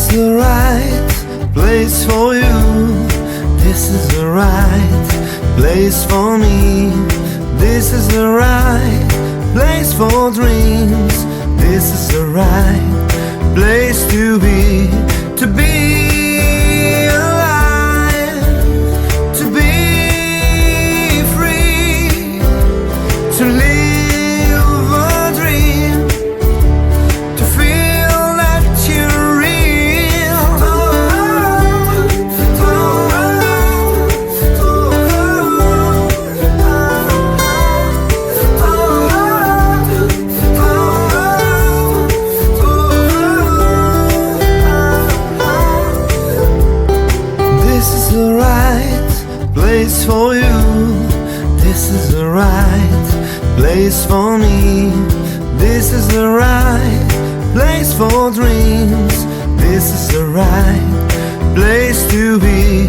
the right place for you. This is the right place for me. This is the right place for dreams. This is the right place to be alive, to be free, to live a dream, to feel that you're real. This is the right place for you. This is the right place for me. This is the right place for dreams. This is the right place to be